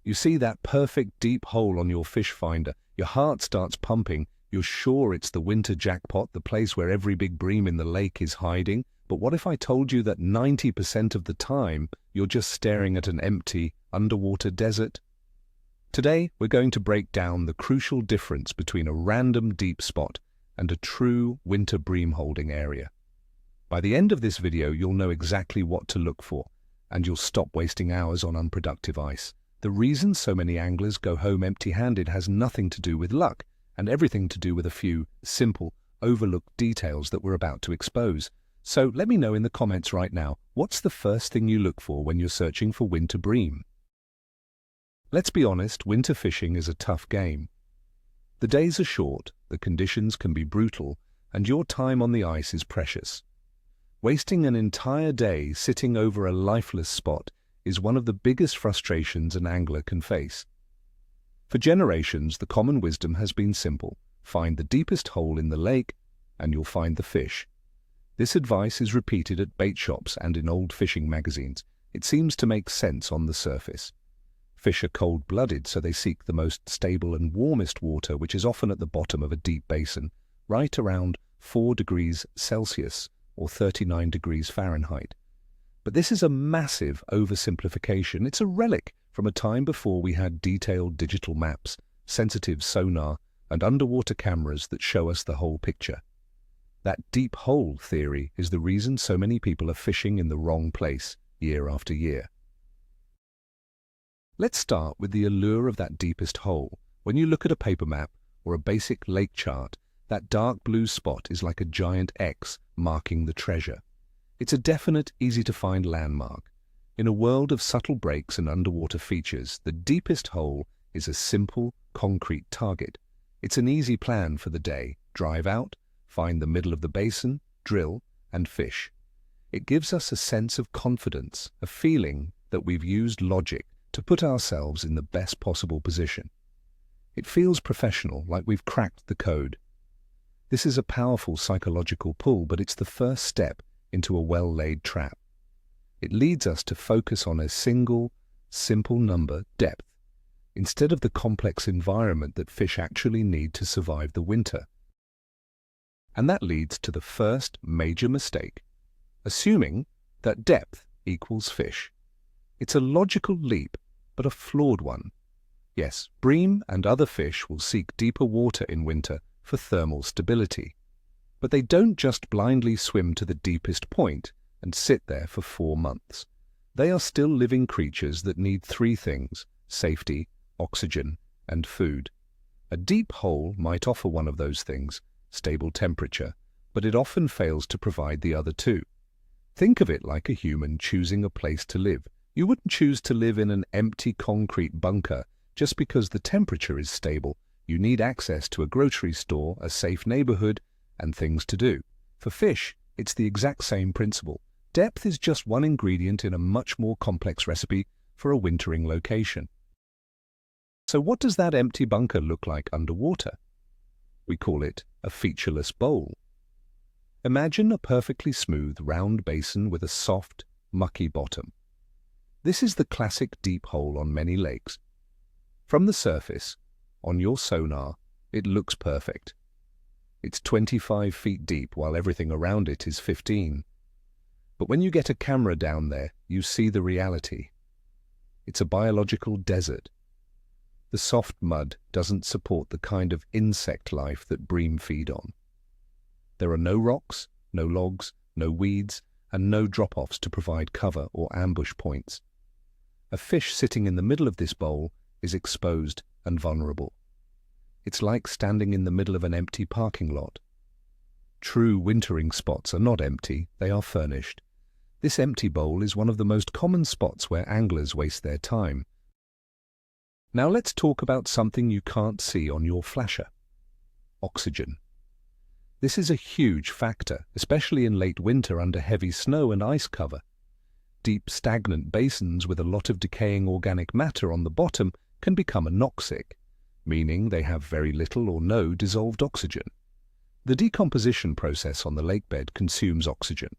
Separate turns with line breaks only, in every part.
You see that perfect deep hole on your fish finder. Your heart starts pumping. You're sure it's the winter jackpot, the place where every big bream in the lake is hiding. But what if I told you that 90% of the time you're just staring at an empty, underwater desert? Today, we're going to break down the crucial difference between a random deep spot and a true winter bream holding area. By the end of this video, you'll know exactly what to look for, and you'll stop wasting hours on unproductive ice. The reason so many anglers go home empty-handed has nothing to do with luck, and everything to do with a few simple, overlooked details that we're about to expose. So let me know in the comments right now, what's the first thing you look for when you're searching for winter bream? Let's be honest, winter fishing is a tough game. The days are short, the conditions can be brutal, and your time on the ice is precious. Wasting an entire day sitting over a lifeless spot is one of the biggest frustrations an angler can face. For generations, the common wisdom has been simple: find the deepest hole in the lake, and you'll find the fish. This advice is repeated at bait shops and in old fishing magazines. It seems to make sense on the surface. Fish are cold-blooded, so they seek the most stable and warmest water, which is often at the bottom of a deep basin, right around 4 degrees Celsius or 39 degrees Fahrenheit. But this is a massive oversimplification. It's a relic from a time before we had detailed digital maps, sensitive sonar, and underwater cameras that show us the whole picture. That deep hole theory is the reason so many people are fishing in the wrong place year after year. Let's start with the allure of that deepest hole. When you look at a paper map or a basic lake chart, that dark blue spot is like a giant X marking the treasure. It's a definite, easy-to-find landmark. In a world of subtle breaks and underwater features, the deepest hole is a simple, concrete target. It's an easy plan for the day. Drive out, find the middle of the basin, drill, and fish. It gives us a sense of confidence, a feeling that we've used logic to put ourselves in the best possible position. It feels professional, like we've cracked the code. This is a powerful psychological pull, but it's the first step into a well-laid trap. It leads us to focus on a single, simple number, depth, instead of the complex environment that fish actually need to survive the winter. And that leads to the first major mistake, assuming that depth equals fish. It's a logical leap, but a flawed one. Yes, bream and other fish will seek deeper water in winter for thermal stability. But they don't just blindly swim to the deepest point and sit there for 4 months. They are still living creatures that need 3 things: safety, oxygen, and food. A deep hole might offer one of those things, stable temperature, but it often fails to provide the other 2. Think of it like a human choosing a place to live. You wouldn't choose to live in an empty concrete bunker just because the temperature is stable. You need access to a grocery store, a safe neighborhood, and things to do. For fish, it's the exact same principle. Depth is just one ingredient in a much more complex recipe for a wintering location. So what does that empty bunker look like underwater? We call it a featureless bowl. Imagine a perfectly smooth, round basin with a soft, mucky bottom. This is the classic deep hole on many lakes. From the surface, on your sonar, it looks perfect. It's 25 feet deep while everything around it is 15. But when you get a camera down there, you see the reality. It's a biological desert. The soft mud doesn't support the kind of insect life that bream feed on. There are no rocks, no logs, no weeds, and no drop-offs to provide cover or ambush points. A fish sitting in the middle of this bowl is exposed and vulnerable. It's like standing in the middle of an empty parking lot. True wintering spots are not empty, they are furnished. This empty bowl is one of the most common spots where anglers waste their time. Now let's talk about something you can't see on your flasher: oxygen. This is a huge factor, especially in late winter under heavy snow and ice cover. Deep, stagnant basins with a lot of decaying organic matter on the bottom can become anoxic, meaning they have very little or no dissolved oxygen. The decomposition process on the lakebed consumes oxygen.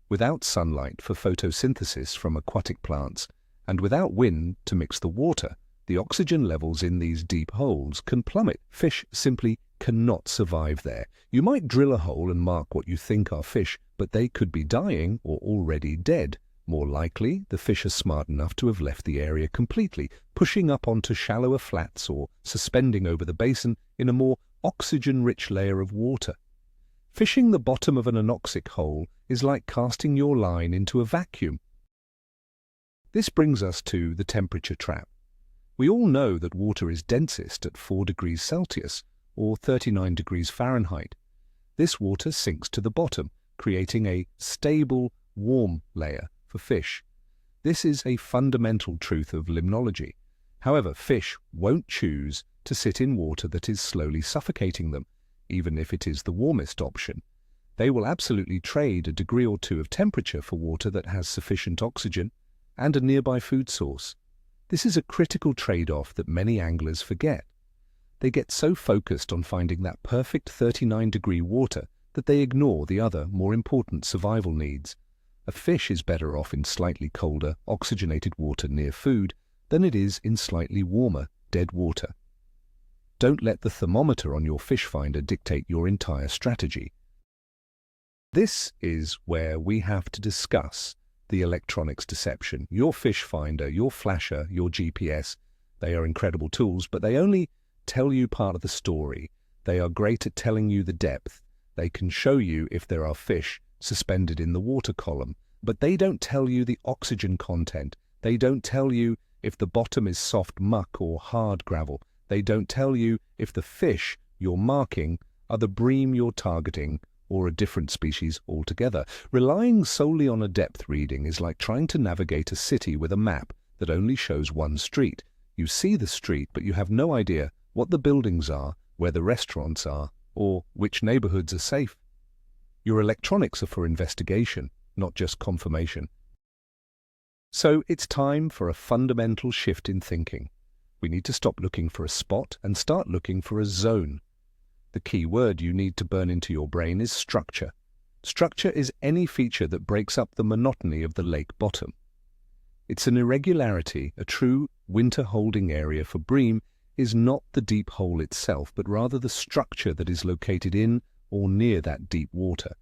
Without sunlight for photosynthesis from aquatic plants, and without wind to mix the water, The oxygen levels in these deep holes can plummet. Fish simply cannot survive there. You might drill a hole and mark what you think are fish, but they could be dying or already dead. More likely, the fish are smart enough to have left the area completely, pushing up onto shallower flats or suspending over the basin in a more oxygen-rich layer of water. Fishing the bottom of an anoxic hole is like casting your line into a vacuum. This brings us to the temperature trap. We all know that water is densest at 4 degrees Celsius or 39 degrees Fahrenheit. This water sinks to the bottom, creating a stable, warm layer for fish. This is a fundamental truth of limnology. However, fish won't choose to sit in water that is slowly suffocating them, even if it is the warmest option. They will absolutely trade a degree or two of temperature for water that has sufficient oxygen and a nearby food source. This is a critical trade-off that many anglers forget. They get so focused on finding that perfect 39-degree water that they ignore the other, more important survival needs. A fish is better off in slightly colder, oxygenated water near food than it is in slightly warmer, dead water. Don't let the thermometer on your fish finder dictate your entire strategy. This is where we have to discuss the electronics deception. Your fish finder, your flasher, your GPS, they are incredible tools, but they only tell you part of the story. They are great at telling you the depth. They can show you if there are fish suspended in the water column, but they don't tell you the oxygen content. They don't tell you if the bottom is soft muck or hard gravel. They don't tell you if the fish you're marking are the bream you're targeting or a different species altogether. Relying solely on a depth reading is like trying to navigate a city with a map that only shows one street. You see the street, but you have no idea what the buildings are, where the restaurants are, or which neighborhoods are safe. Your electronics are for investigation, not just confirmation. So it's time for a fundamental shift in thinking. We need to stop looking for a spot and start looking for a zone. The key word you need to burn into your brain is structure. Structure is any feature that breaks up the monotony of the lake bottom. It's an irregularity. A true winter holding area for bream is not the deep hole itself, but rather the structure that is located in or near that deep water.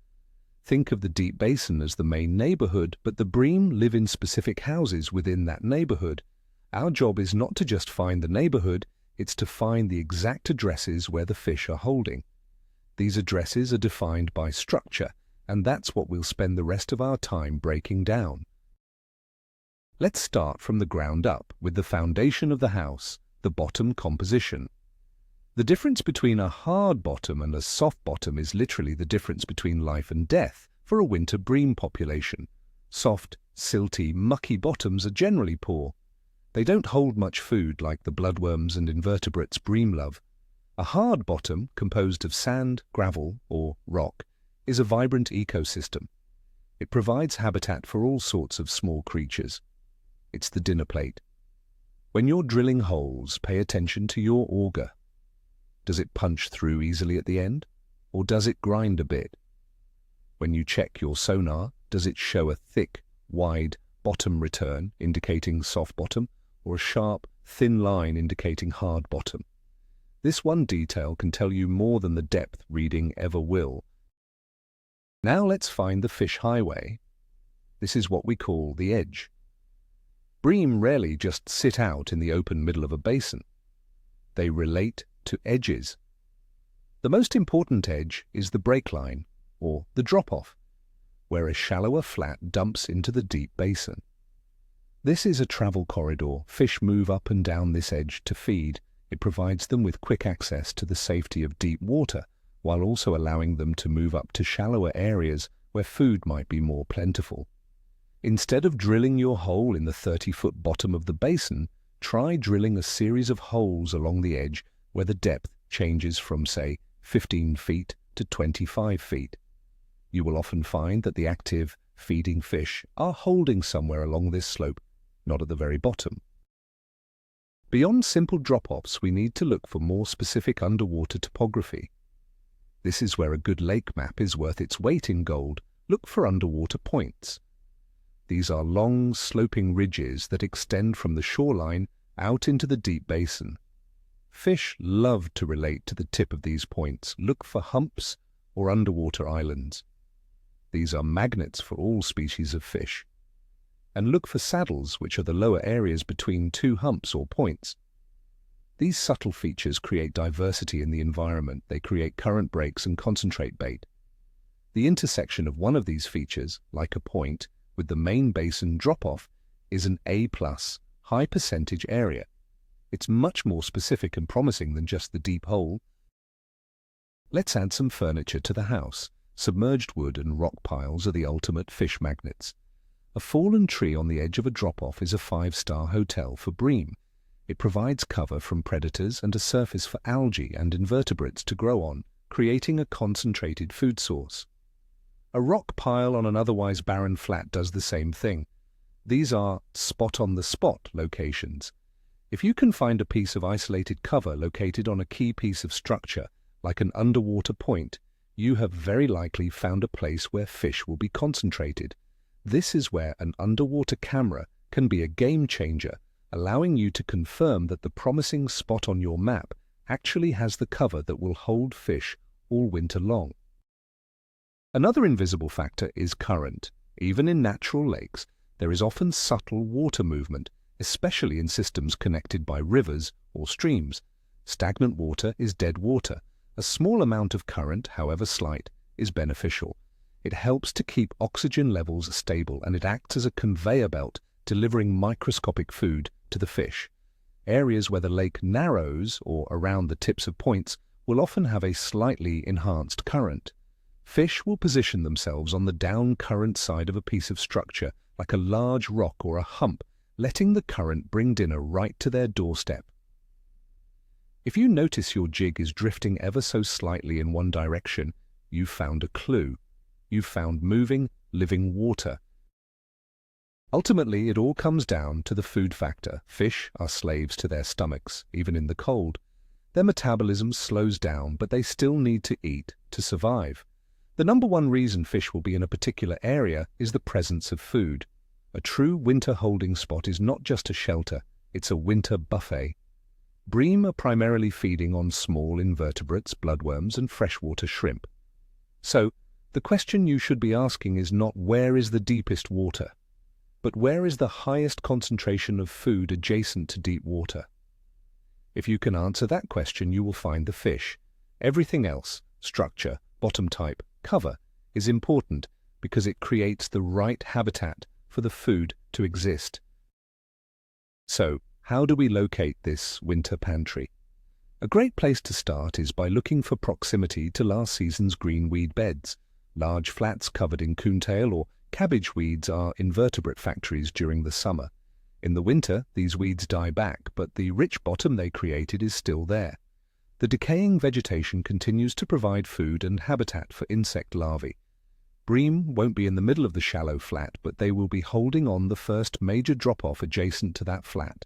Think of the deep basin as the main neighborhood, but the bream live in specific houses within that neighborhood. Our job is not to just find the neighborhood, it's to find the exact addresses where the fish are holding. These addresses are defined by structure, and that's what we'll spend the rest of our time breaking down. Let's start from the ground up with the foundation of the house, the bottom composition. The difference between a hard bottom and a soft bottom is literally the difference between life and death for a winter bream population. Soft, silty, mucky bottoms are generally poor. They don't hold much food like the bloodworms and invertebrates bream love. A hard bottom, composed of sand, gravel, or rock, is a vibrant ecosystem. It provides habitat for all sorts of small creatures. It's the dinner plate. When you're drilling holes, pay attention to your auger. Does it punch through easily at the end, or does it grind a bit? When you check your sonar, does it show a thick, wide bottom return indicating soft bottom, or a sharp, thin line indicating hard bottom? This one detail can tell you more than the depth reading ever will. Now let's find the fish highway. This is what we call the edge. Bream rarely just sit out in the open middle of a basin. They relate to edges. The most important edge is the break line, or the drop-off, where a shallower flat dumps into the deep basin. This is a travel corridor. Fish move up and down this edge to feed. It provides them with quick access to the safety of deep water, while also allowing them to move up to shallower areas where food might be more plentiful. Instead of drilling your hole in the 30-foot bottom of the basin, try drilling a series of holes along the edge where the depth changes from, say, 15 feet to 25 feet. You will often find that the active, feeding fish are holding somewhere along this slope, not at the very bottom. Beyond simple drop-offs, we need to look for more specific underwater topography. This is where a good lake map is worth its weight in gold. Look for underwater points. These are long, sloping ridges that extend from the shoreline out into the deep basin. Fish love to relate to the tip of these points. Look for humps or underwater islands. These are magnets for all species of fish. And look for saddles, which are the lower areas between two humps or points. These subtle features create diversity in the environment. They create current breaks and concentrate bait. The intersection of one of these features, like a point, with the main basin drop-off, is an A+, high percentage area. It's much more specific and promising than just the deep hole. Let's add some furniture to the house. Submerged wood and rock piles are the ultimate fish magnets. A fallen tree on the edge of a drop-off is a 5-star hotel for Bream. It provides cover from predators and a surface for algae and invertebrates to grow on, creating a concentrated food source. A rock pile on an otherwise barren flat does the same thing. These are spot-on-the-spot locations. If you can find a piece of isolated cover located on a key piece of structure, like an underwater point, you have very likely found a place where fish will be concentrated. This is where an underwater camera can be a game changer, allowing you to confirm that the promising spot on your map actually has the cover that will hold fish all winter long. Another invisible factor is current. Even in natural lakes, there is often subtle water movement, especially in systems connected by rivers or streams. Stagnant water is dead water. A small amount of current, however slight, is beneficial. It helps to keep oxygen levels stable, and it acts as a conveyor belt, delivering microscopic food to the fish. Areas where the lake narrows or around the tips of points will often have a slightly enhanced current. Fish will position themselves on the down current side of a piece of structure, like a large rock or a hump, letting the current bring dinner right to their doorstep. If you notice your jig is drifting ever so slightly in one direction, you've found a clue. You've found moving, living water. Ultimately, it all comes down to the food factor. Fish are slaves to their stomachs, even in the cold. Their metabolism slows down, but they still need to eat to survive. The number one reason fish will be in a particular area is the presence of food. A true winter holding spot is not just a shelter, it's a winter buffet. Bream are primarily feeding on small invertebrates, bloodworms, and freshwater shrimp. So, the question you should be asking is not where is the deepest water, but where is the highest concentration of food adjacent to deep water? If you can answer that question, you will find the fish. Everything else, structure, bottom type, cover, is important because it creates the right habitat for the food to exist. So, how do we locate this winter pantry? A great place to start is by looking for proximity to last season's green weed beds. Large flats covered in coontail or cabbage weeds are invertebrate factories during the summer. In the winter, these weeds die back, but the rich bottom they created is still there. The decaying vegetation continues to provide food and habitat for insect larvae. Bream won't be in the middle of the shallow flat, but they will be holding on the first major drop-off adjacent to that flat.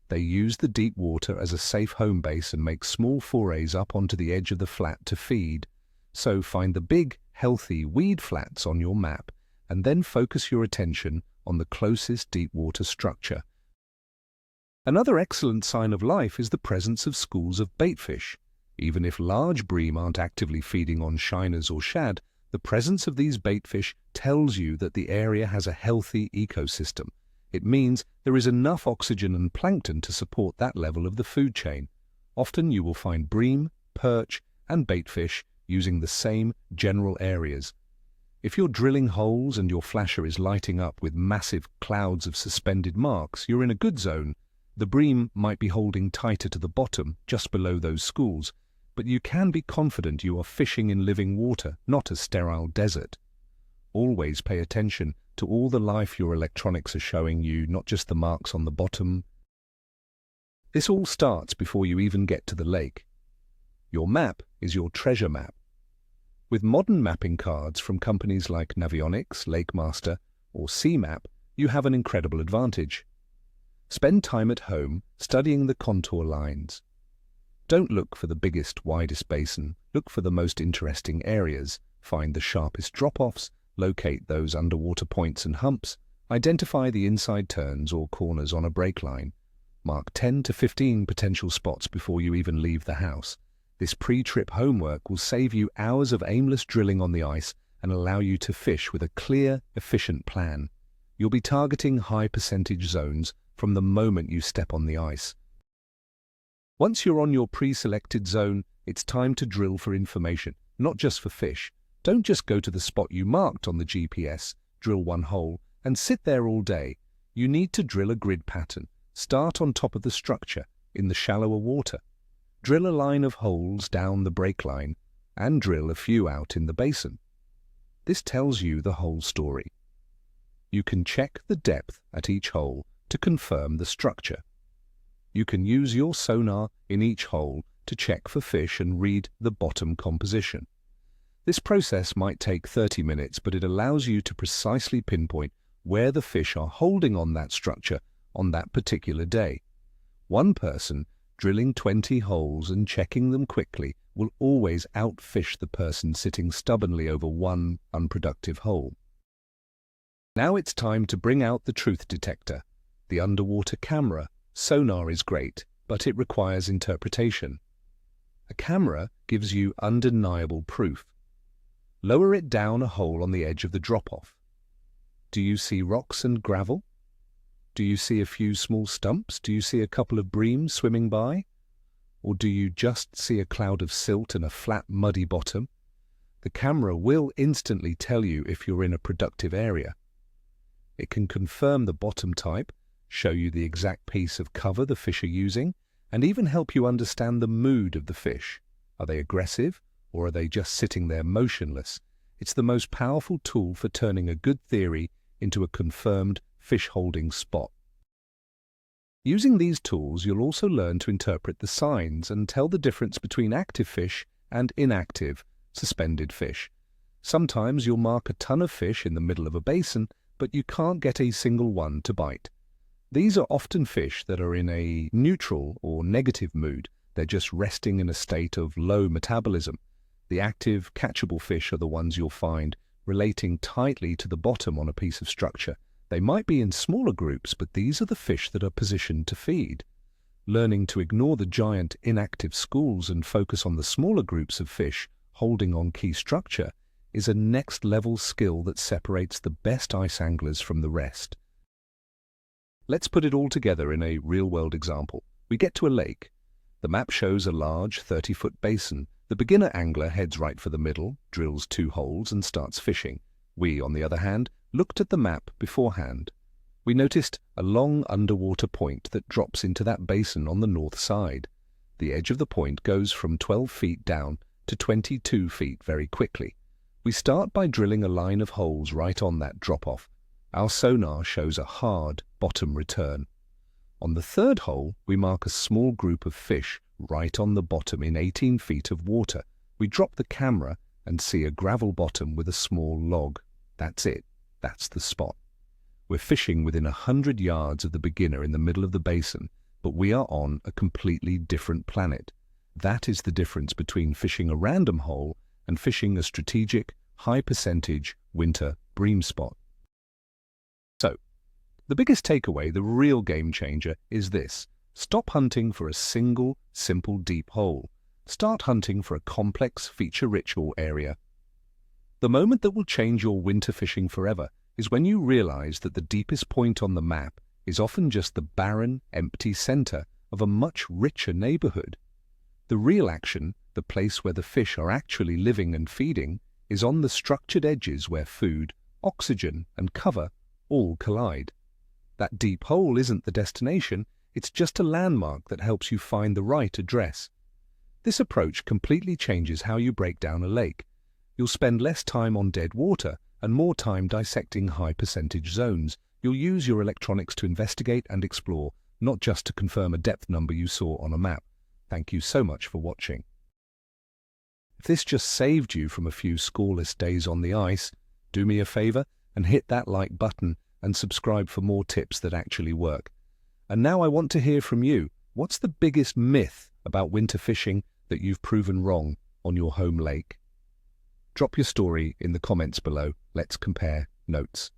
They use the deep water as a safe home base and make small forays up onto the edge of the flat to feed. So find the big, healthy weed flats on your map and then focus your attention on the closest deep water structure. Another excellent sign of life is the presence of schools of baitfish. Even if large bream aren't actively feeding on shiners or shad, the presence of these baitfish tells you that the area has a healthy ecosystem. It means there is enough oxygen and plankton to support that level of the food chain. Often you will find bream, perch, and baitfish using the same general areas. If you're drilling holes and your flasher is lighting up with massive clouds of suspended marks, you're in a good zone. The bream might be holding tighter to the bottom, just below those schools, but you can be confident you are fishing in living water, not a sterile desert. Always pay attention to all the life your electronics are showing you, not just the marks on the bottom. This all starts before you even get to the lake. Your map is your treasure map. With modern mapping cards from companies like Navionics, LakeMaster, or CMap, you have an incredible advantage. Spend time at home studying the contour lines. Don't look for the biggest, widest basin. Look for the most interesting areas. Find the sharpest drop-offs, locate those underwater points and humps, identify the inside turns or corners on a break line. Mark 10 to 15 potential spots before you even leave the house. This pre-trip homework will save you hours of aimless drilling on the ice and allow you to fish with a clear, efficient plan. You'll be targeting high percentage zones from the moment you step on the ice. Once you're on your pre-selected zone, it's time to drill for information, not just for fish. Don't just go to the spot you marked on the GPS, drill one hole, and sit there all day. You need to drill a grid pattern. Start on top of the structure, in the shallower water. Drill a line of holes down the break line, and drill a few out in the basin. This tells you the whole story. You can check the depth at each hole to confirm the structure. You can use your sonar in each hole to check for fish and read the bottom composition. This process might take 30 minutes, but it allows you to precisely pinpoint where the fish are holding on that structure on that particular day. One person drilling 20 holes and checking them quickly will always outfish the person sitting stubbornly over one unproductive hole. Now it's time to bring out the truth detector. The underwater camera. Sonar is great, but it requires interpretation. A camera gives you undeniable proof. Lower it down a hole on the edge of the drop-off. Do you see rocks and gravel? Do you see a few small stumps? Do you see a couple of breams swimming by? Or do you just see a cloud of silt and a flat, muddy bottom? The camera will instantly tell you if you're in a productive area. It can confirm the bottom type, show you the exact piece of cover the fish are using, and even help you understand the mood of the fish. Are they aggressive, or are they just sitting there motionless? It's the most powerful tool for turning a good theory into a confirmed fish-holding spot. Using these tools, you'll also learn to interpret the signs and tell the difference between active fish and inactive, suspended fish. Sometimes you'll mark a ton of fish in the middle of a basin, but you can't get a single one to bite. These are often fish that are in a neutral or negative mood. They're just resting in a state of low metabolism. The active, catchable fish are the ones you'll find relating tightly to the bottom on a piece of structure. They might be in smaller groups, but these are the fish that are positioned to feed. Learning to ignore the giant inactive schools and focus on the smaller groups of fish holding on key structure is a next-level skill that separates the best ice anglers from the rest. Let's put it all together in a real-world example. We get to a lake. The map shows a large 30-foot basin. The beginner angler heads right for the middle, drills 2 holes and starts fishing. We, on the other hand, looked at the map beforehand. We noticed a long underwater point that drops into that basin on the north side. The edge of the point goes from 12 feet down to 22 feet very quickly. We start by drilling a line of holes right on that drop-off. Our sonar shows a hard bottom return. On the third hole, we mark a small group of fish right on the bottom in 18 feet of water. We drop the camera and see a gravel bottom with a small log. That's it. That's the spot. We're fishing within 100 yards of the beginner in the middle of the basin, but we are on a completely different planet. That is the difference between fishing a random hole and fishing a strategic, high-percentage winter bream spot. So, the biggest takeaway, the real game changer, is this. Stop hunting for a single, simple, deep hole. Start hunting for a complex, feature-rich area. The moment that will change your winter fishing forever is when you realize that the deepest point on the map is often just the barren, empty center of a much richer neighborhood. The real action, the place where the fish are actually living and feeding, is on the structured edges where food, oxygen, and cover all collide. That deep hole isn't the destination, it's just a landmark that helps you find the right address. This approach completely changes how you break down a lake. You'll spend less time on dead water and more time dissecting high-percentage zones. You'll use your electronics to investigate and explore, not just to confirm a depth number you saw on a map. Thank you so much for watching. If this just saved you from a few scoreless days on the ice, do me a favor and hit that like button and subscribe for more tips that actually work. And now I want to hear from you. What's the biggest myth about winter fishing that you've proven wrong on your home lake? Drop your story in the comments below. Let's compare notes.